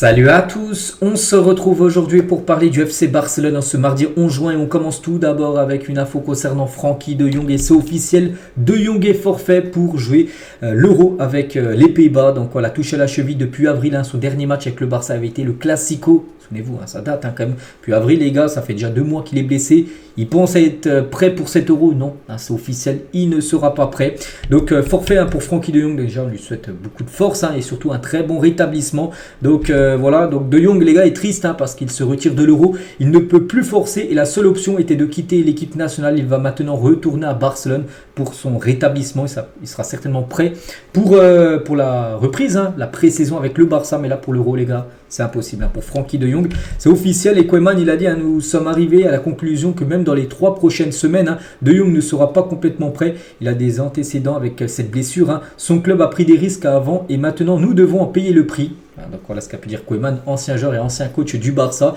Salut à tous, on se retrouve aujourd'hui pour parler du FC Barcelone en ce mardi 11 juin et on commence tout d'abord avec une info concernant Frenkie de Jong et c'est officiel, de Jong est forfait pour jouer l'Euro avec les Pays-Bas. Donc voilà, touché à la cheville depuis avril, son dernier match avec le Barça avait été le Classico. Souvenez-vous, ça date quand même. Puis avril les gars, ça fait déjà 2 mois qu'il est blessé. Il pense être prêt pour cet Euro, non, c'est officiel, il ne sera pas prêt. Donc forfait pour Frenkie de Jong, déjà on lui souhaite beaucoup de force et surtout un très bon rétablissement. Donc voilà, donc de Jong les gars est triste parce qu'il se retire de l'Euro, il ne peut plus forcer et la seule option était de quitter l'équipe nationale. Il va maintenant retourner à Barcelone pour son rétablissement, il sera certainement prêt pour la reprise, la pré-saison avec le Barça, mais là pour l'Euro les gars, c'est impossible pour Frenkie de Jong. C'est officiel et Koeman il a dit, nous sommes arrivés à la conclusion que même dans les 3 prochaines semaines, de Jong ne sera pas complètement prêt. Il a des antécédents avec cette blessure. Son club a pris des risques avant et maintenant nous devons en payer le prix. Donc voilà ce qu'a pu dire Koeman, ancien joueur et ancien coach du Barça,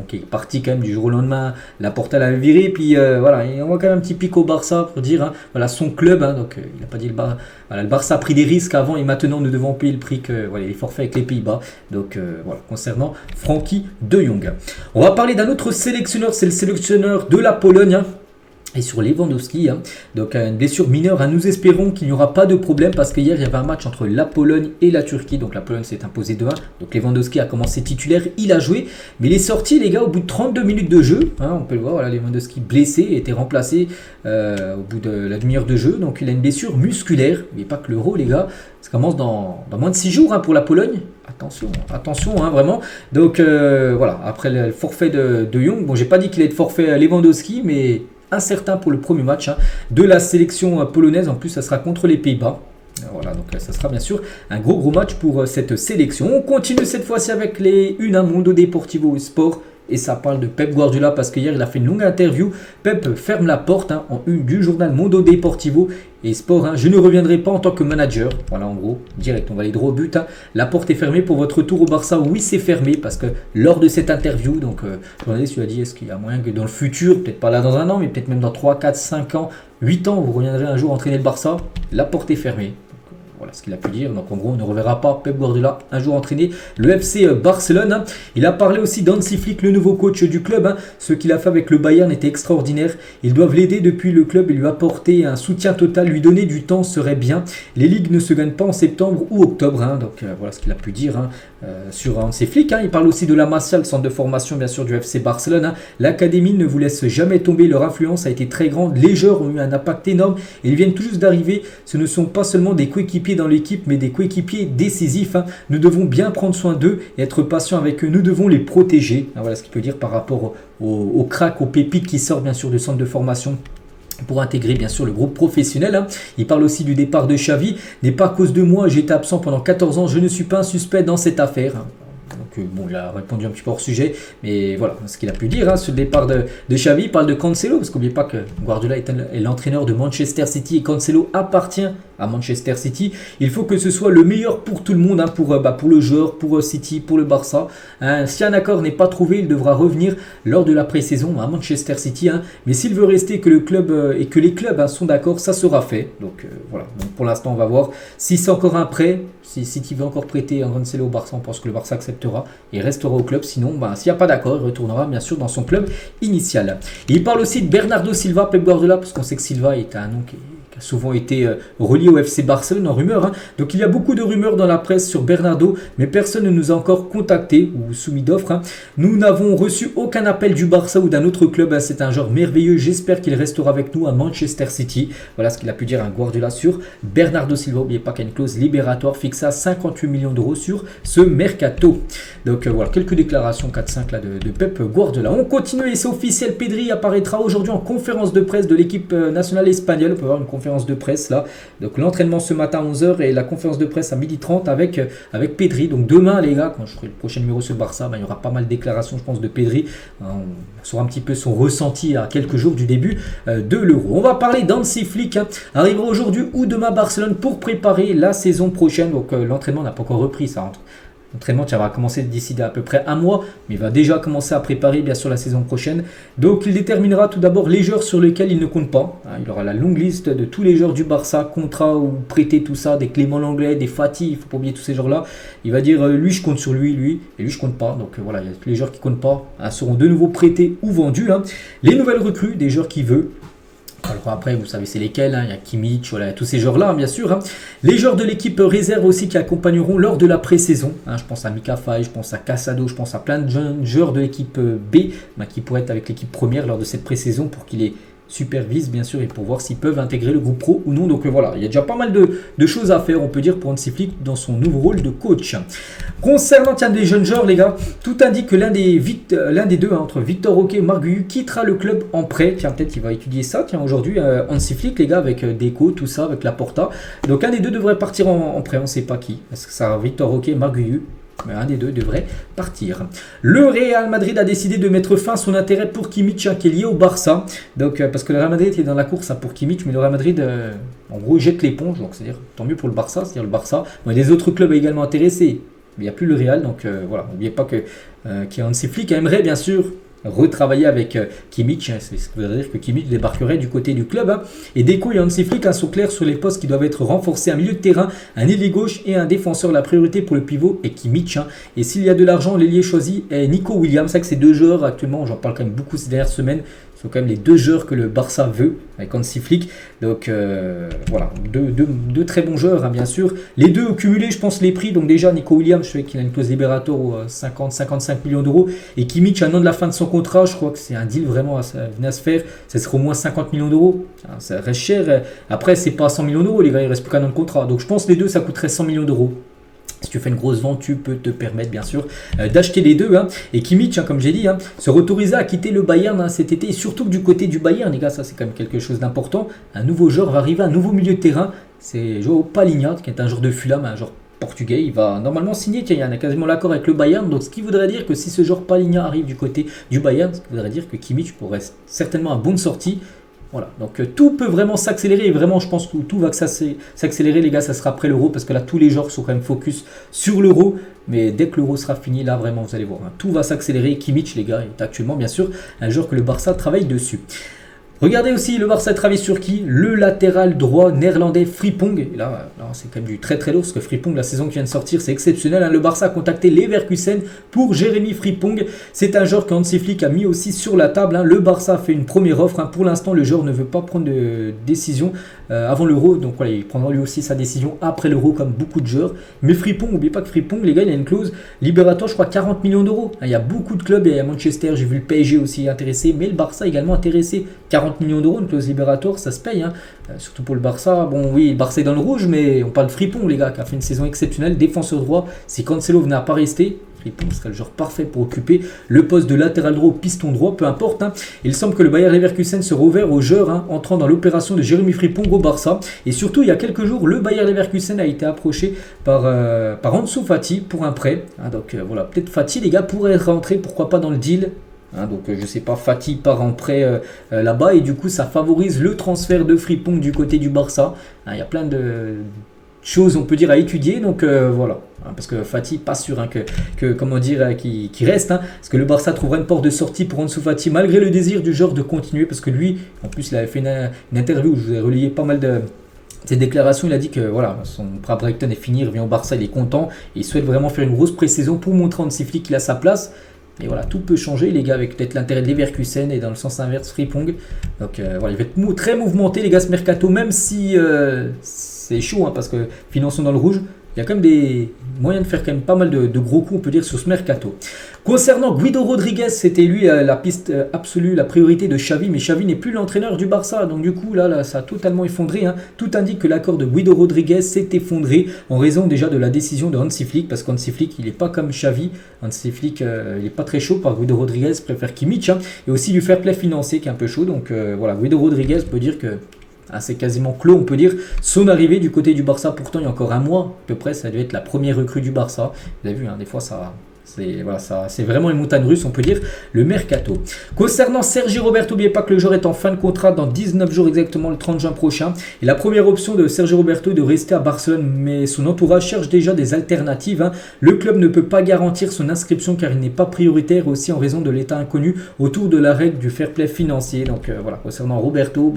qui est parti quand même du jour au lendemain. Laporta l'avait viré, puis voilà, il envoie quand même un petit pic au Barça pour dire, voilà son club, donc il n'a pas dit le Barça a pris des risques avant et maintenant nous devons payer le prix que voilà, il est forfait avec les Pays-Bas. Donc voilà, concernant Frenkie de Jong. On va parler d'un autre sélectionneur, c'est le sélectionneur de la Pologne. Et sur Lewandowski, donc une blessure mineure, nous espérons qu'il n'y aura pas de problème parce qu'hier il y avait un match entre la Pologne et la Turquie, donc la Pologne s'est imposée 2-1, donc Lewandowski a commencé titulaire, il a joué, mais il est sorti les gars au bout de 32 minutes de jeu, on peut le voir, voilà, Lewandowski blessé, était remplacé au bout de la demi-heure de jeu, donc il a une blessure musculaire, mais pas que l'Euro les gars, ça commence dans moins de 6 jours pour la Pologne. Attention, vraiment. Donc voilà, après le forfait de Jong, bon j'ai pas dit qu'il allait être forfait Lewandowski, mais incertain pour le premier match de la sélection polonaise. En plus, ça sera contre les Pays-Bas. Voilà, donc ça sera bien sûr un gros match pour cette sélection. On continue cette fois-ci avec les une Mundo Deportivo Sport. Et ça parle de Pep Guardiola parce qu'hier il a fait une longue interview. Pep ferme la porte en une du journal Mundo Deportivo et Sport. Je ne reviendrai pas en tant que manager. Voilà, en gros, direct, on va aller droit au but. La porte est fermée pour votre retour au Barça. Oui, c'est fermé parce que lors de cette interview, donc le journaliste lui a dit, est-ce qu'il y a moyen que dans le futur, peut-être pas là dans un an, mais peut-être même dans 3, 4, 5 ans, 8 ans, vous reviendrez un jour entraîner le Barça. La porte est fermée. Voilà ce qu'il a pu dire. Donc en gros, on ne reverra pas Pep Guardiola un jour entraîner le FC Barcelone. Il a parlé aussi d'Hansi Flick, le nouveau coach du club. Ce qu'il a fait avec le Bayern était extraordinaire. Ils doivent l'aider depuis le club et lui apporter un soutien total. Lui donner du temps serait bien. Les ligues ne se gagnent pas en septembre ou octobre. Donc voilà ce qu'il a pu dire sur Hansi Flick. Il parle aussi de la Masia, le centre de formation bien sûr du FC Barcelone. L'académie ne vous laisse jamais tomber. Leur influence a été très grande. Les joueurs ont eu un impact énorme. Et ils viennent tout juste d'arriver. Ce ne sont pas seulement des coéquipiers dans l'équipe mais des coéquipiers décisifs. Nous devons bien prendre soin d'eux et être patients avec eux. Nous devons les protéger. Voilà ce qu'il peut dire par rapport aux cracks, aux pépites qui sortent bien sûr du centre de formation pour intégrer bien sûr le groupe professionnel. Il parle aussi du départ de Xavi. N'est pas à cause de moi, j'étais absent pendant 14 ans, je ne suis pas un suspect dans cette affaire. Donc bon, il a répondu un petit peu hors sujet, mais voilà ce qu'il a pu dire sur le départ de Xavi. Il parle de Cancelo, parce qu'oubliez pas que Guardiola est l'entraîneur de Manchester City et Cancelo appartient à Manchester City. Il faut que ce soit le meilleur pour tout le monde, pour le joueur, pour City, pour le Barça. Si un accord n'est pas trouvé, il devra revenir lors de la pré-saison à Manchester City. Mais s'il veut rester que le club et que les clubs sont d'accord, ça sera fait. Donc voilà. Donc, pour l'instant, on va voir si c'est encore un prêt. Si City veut encore prêter un Cancelo au Barça, on pense que le Barça acceptera et restera au club. Sinon, s'il n'y a pas d'accord, il retournera bien sûr dans son club initial. Et il parle aussi de Bernardo Silva, Pep Guardiola, parce qu'on sait que Silva est un nom qui a souvent été relié au FC Barcelone en rumeur. Donc il y a beaucoup de rumeurs dans la presse sur Bernardo, mais personne ne nous a encore contacté ou soumis d'offres. Nous n'avons reçu aucun appel du Barça ou d'un autre club. C'est un joueur merveilleux, j'espère qu'il restera avec nous à Manchester City. Voilà ce qu'il a pu dire Guardiola sur Bernardo Silva. N'oubliez pas qu'il y a une clause libératoire fixée à 58 millions d'euros sur ce mercato. Donc voilà, quelques déclarations 4-5 là de Pep Guardiola. On continue et c'est officiel, Pedri apparaîtra aujourd'hui en conférence de presse de l'équipe nationale espagnole. On peut voir une conférence de presse là. Donc l'entraînement ce matin à 11h et la conférence de presse à 12h30 avec Pedri. Donc demain les gars, quand je ferai le prochain numéro sur le Barça, il y aura pas mal de déclarations je pense de Pedri. On saura un petit peu son ressenti à quelques jours du début de l'Euro. On va parler d'Hansi Flick. Arrivera aujourd'hui ou demain à Barcelone pour préparer la saison prochaine. Donc l'entraînement n'a pas encore repris, ça rentre L'entraînement qui va commencer d'ici à peu près un mois, mais il va déjà commencer à préparer bien sûr la saison prochaine. Donc il déterminera tout d'abord les joueurs sur lesquels il ne compte pas. Il aura la longue liste de tous les joueurs du Barça, contrat ou prêté, tout ça, des Clément Lenglet, des Fati, il ne faut pas oublier tous ces joueurs-là. Il va dire lui je compte sur lui, et lui je compte pas. Donc voilà, les joueurs qui ne comptent pas seront de nouveau prêtés ou vendus. Les nouvelles recrues, des joueurs qui veulent. Alors après, vous savez c'est lesquels, il y a Kimmich, voilà, tous ces joueurs-là, bien sûr. Les joueurs de l'équipe réserve aussi qui accompagneront lors de la pré-saison. Je pense à Mika Faye, je pense à Casado, je pense à plein de jeunes joueurs de l'équipe B qui pourraient être avec l'équipe première lors de cette pré-saison pour qu'il les supervise bien sûr et pour voir s'ils peuvent intégrer le groupe pro ou non. Donc voilà, il y a déjà pas mal de choses à faire, on peut dire, pour Hansi Flick dans son nouveau rôle de coach. Concernant des jeunes joueurs, les gars, tout indique que l'un des deux, entre Victor Roque et Marguillu, quittera le club en prêt. Tiens, peut-être qu'il va étudier ça. Tiens, aujourd'hui, Hansi Flick, les gars, avec Deco, tout ça, avec Laporta. Donc un des deux devrait partir en prêt, on ne sait pas qui. Est-ce que ça sera Victor Roque et Marguillu? Mais un des deux devrait partir. Le Real Madrid a décidé de mettre fin à son intérêt pour Kimmich qui est lié au Barça. Donc, parce que le Real Madrid est dans la course pour Kimmich, mais le Real Madrid, en gros, jette l'éponge. Donc, c'est-à-dire, tant mieux pour le Barça, c'est-à-dire le Barça. Bon, les autres clubs également intéressés. Mais il n'y a plus le Real, donc voilà. N'oubliez pas que Hansi Flick aimerait bien sûr retravailler avec Kimmich, c'est ce qui veut dire que Kimmich débarquerait du côté du club. Et Deco et Hansi Flick sont clairs sur les postes qui doivent être renforcés, un milieu de terrain, un ailier gauche et un défenseur. La priorité pour le pivot est Kimmich. Et s'il y a de l'argent, l'ailier choisi est Nico Williams. C'est vrai que ces deux joueurs actuellement, j'en parle quand même beaucoup ces dernières semaines, sont quand même les deux joueurs que le Barça veut avec Hansi Flick. Donc voilà, deux très bons joueurs, bien sûr. Les deux cumulés, je pense, les prix. Donc déjà, Nico Williams, je sais qu'il a une clause libératoire 50-55 millions d'euros. Et Kimmich, un an de la fin de son contrat, je crois que c'est un deal vraiment à se faire. Ça sera au moins 50 millions d'euros. Ça reste cher. Après, c'est pas 100 millions d'euros, les gars, il reste plus qu'un an de contrat. Donc je pense que les deux, ça coûterait 100 millions d'euros. Si tu fais une grosse vente, tu peux te permettre bien sûr d'acheter les deux. Et Kimmich, comme j'ai dit, se autoriser à quitter le Bayern cet été. Et surtout que du côté du Bayern, les gars, ça c'est quand même quelque chose d'important. Un nouveau joueur va arriver, un nouveau milieu de terrain. C'est João Palhinha, qui est un joueur de Fulham, un joueur portugais. Il va normalement signer, il y a quasiment l'accord avec le Bayern. Donc ce qui voudrait dire que si ce joueur Palhinha arrive du côté du Bayern, ce qui voudrait dire que Kimmich pourrait certainement un bon de sortie. Voilà, donc tout peut vraiment s'accélérer et vraiment je pense que tout va s'accélérer les gars, ça sera après l'Euro parce que là tous les joueurs sont quand même focus sur l'Euro, mais dès que l'Euro sera fini, là vraiment vous allez voir, tout va s'accélérer. Kimmich les gars est actuellement bien sûr un joueur que le Barça travaille dessus. Regardez aussi, le Barça travaille sur qui? Le latéral droit néerlandais Frimpong. Et là c'est quand même du très très lourd parce que Frimpong, la saison qui vient de sortir, c'est exceptionnel. Le Barça a contacté Leverkusen pour Jérémy Frimpong. C'est un joueur que Hansi Flick a mis aussi sur la table. Le Barça a fait une première offre. Pour l'instant, le joueur ne veut pas prendre de décision avant l'Euro. Donc voilà, il prendra lui aussi sa décision après l'Euro comme beaucoup de joueurs. Mais Frimpong, n'oubliez pas que Frimpong, les gars, il a une clause libératoire, je crois 40 millions d'euros. Il y a beaucoup de clubs, il y a Manchester, j'ai vu le PSG aussi intéressé, mais le Barça également intéressé. 40 millions d'euros, une clause libératoire, ça se paye, surtout pour le Barça. Bon oui, le Barça est dans le rouge, mais on parle de Frimpong, les gars, qui a fait une saison exceptionnelle, défenseur droit. Si Cancelo venait à pas rester, Frimpong serait le joueur parfait pour occuper le poste de latéral droit ou piston droit, peu importe. Il semble que le Bayer Leverkusen sera ouvert aux joueurs entrant dans l'opération de Jérémy Frimpong au Barça. Et surtout, il y a quelques jours, le Bayer Leverkusen a été approché par Ansu Fati pour un prêt. Donc voilà, peut-être Fati, les gars, pourrait rentrer, pourquoi pas dans le deal. Donc je sais pas, Fati part en prêt là-bas et du coup ça favorise le transfert de Frimpong du côté du Barça. Il y a plein de choses on peut dire à étudier, donc voilà. Parce que Fati pas sûr que comment dire qui reste, parce que le Barça trouvera une porte de sortie pour Ansu Fati malgré le désir du joueur de continuer, parce que lui en plus il avait fait une interview où je vous ai relayé pas mal de ses déclarations. Il a dit que voilà, son prêt à Brighton est fini, il revient au Barça, il est content et il souhaite vraiment faire une grosse pré-saison pour montrer à Hansi Flick qu'il a sa place. Et voilà, tout peut changer les gars, avec peut-être l'intérêt de Leverkusen et dans le sens inverse Frimpong. Donc voilà, il va être très mouvementé les gars ce mercato, même si c'est chaud parce que finances sont dans le rouge. Il y a quand même des moyens de faire quand même pas mal de gros coups, on peut dire, sur ce mercato. Concernant Guido Rodriguez, c'était lui la piste absolue, la priorité de Xavi, mais Xavi n'est plus l'entraîneur du Barça. Donc du coup, là ça a totalement effondré. Tout indique que l'accord de Guido Rodriguez s'est effondré en raison déjà de la décision de Hansi Flick, parce qu'Hansi Flick, il n'est pas comme Xavi. Hansi Flick, il n'est pas très chaud par Guido Rodriguez, préfère Kimmich, et aussi du fair play financier qui est un peu chaud. Donc voilà, Guido Rodriguez peut dire que c'est quasiment clos, on peut dire, son arrivée du côté du Barça. Pourtant, il y a encore un mois, à peu près, ça devait être la première recrue du Barça. Vous avez vu, des fois, ça C'est vraiment une montagne russe, on peut dire, le mercato. Concernant Sergi Roberto, n'oubliez pas que le joueur est en fin de contrat dans 19 jours exactement, le 30 juin prochain. Et la première option de Sergi Roberto est de rester à Barcelone, mais son entourage cherche déjà des alternatives, hein. Le club ne peut pas garantir son inscription car il n'est pas prioritaire, aussi en raison de l'état inconnu autour de la règle du fair play financier. Donc voilà, concernant Roberto,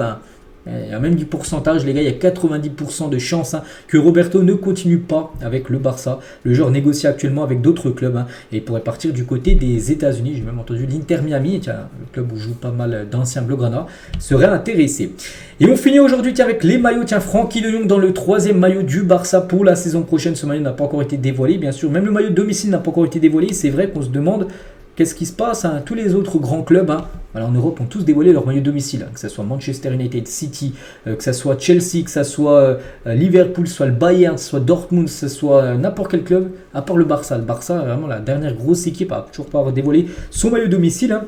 il y a même du pourcentage, les gars, il y a 90% de chances, hein, que Roberto ne continue pas avec le Barça. Le joueur négocie actuellement avec d'autres clubs, hein, et il pourrait partir du côté des États-Unis. J'ai même entendu l'Inter Miami, le club où joue pas mal d'anciens Blaugrana, serait intéressé. Et on finit aujourd'hui avec les maillots. Frenkie de Jong dans le 3e maillot du Barça pour la saison prochaine. Ce maillot n'a pas encore été dévoilé, bien sûr. Même le maillot de domicile n'a pas encore été dévoilé. C'est vrai qu'on se demande qu'est-ce qui se passe, hein. Tous les autres grands clubs, hein, en Europe ont tous dévoilé leur maillot de domicile, hein, que ce soit Manchester United, City, que ce soit Chelsea, que ce soit Liverpool, soit le Bayern, soit Dortmund, que ce soit n'importe quel club, à part le Barça. Le Barça, vraiment la dernière grosse équipe, a toujours pas dévoilé son maillot de domicile, hein.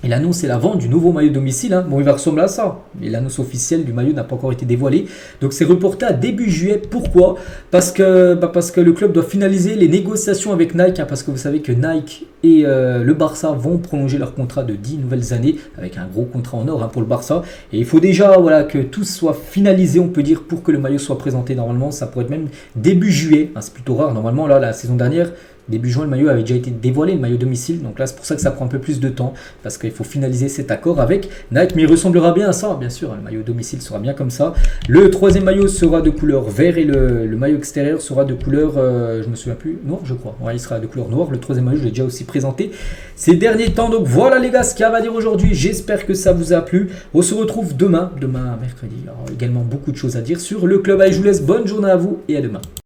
Il annonce la vente du nouveau maillot domicile, hein. Bon, il va ressembler à ça. Mais l'annonce officielle du maillot n'a pas encore été dévoilée. Donc c'est reporté à début juillet. Pourquoi ? Parce que le club doit finaliser les négociations avec Nike, hein, parce que vous savez que Nike et le Barça vont prolonger leur contrat de 10 nouvelles années avec un gros contrat en or, hein, pour le Barça. Et il faut déjà que tout soit finalisé, on peut dire, pour que le maillot soit présenté. Normalement, ça pourrait être même début juillet, hein, c'est plutôt rare. Normalement, là, la saison dernière, début juin, le maillot avait déjà été dévoilé, le maillot domicile. Donc là, c'est pour ça que ça prend un peu plus de temps, parce qu'il faut finaliser cet accord avec Nike. Mais il ressemblera bien à ça, bien sûr. Le maillot domicile sera bien comme ça. Le 3e maillot sera de couleur vert et le maillot extérieur sera de couleur, je me souviens plus, noir, je crois. Ouais, il sera de couleur noire. Le 3e maillot, je l'ai déjà aussi présenté ces derniers temps. Donc voilà les gars, ce qu'il y a à dire aujourd'hui. J'espère que ça vous a plu. On se retrouve demain mercredi. Il y aura également beaucoup de choses à dire sur le club. Allez, je vous laisse. Bonne journée à vous et à demain.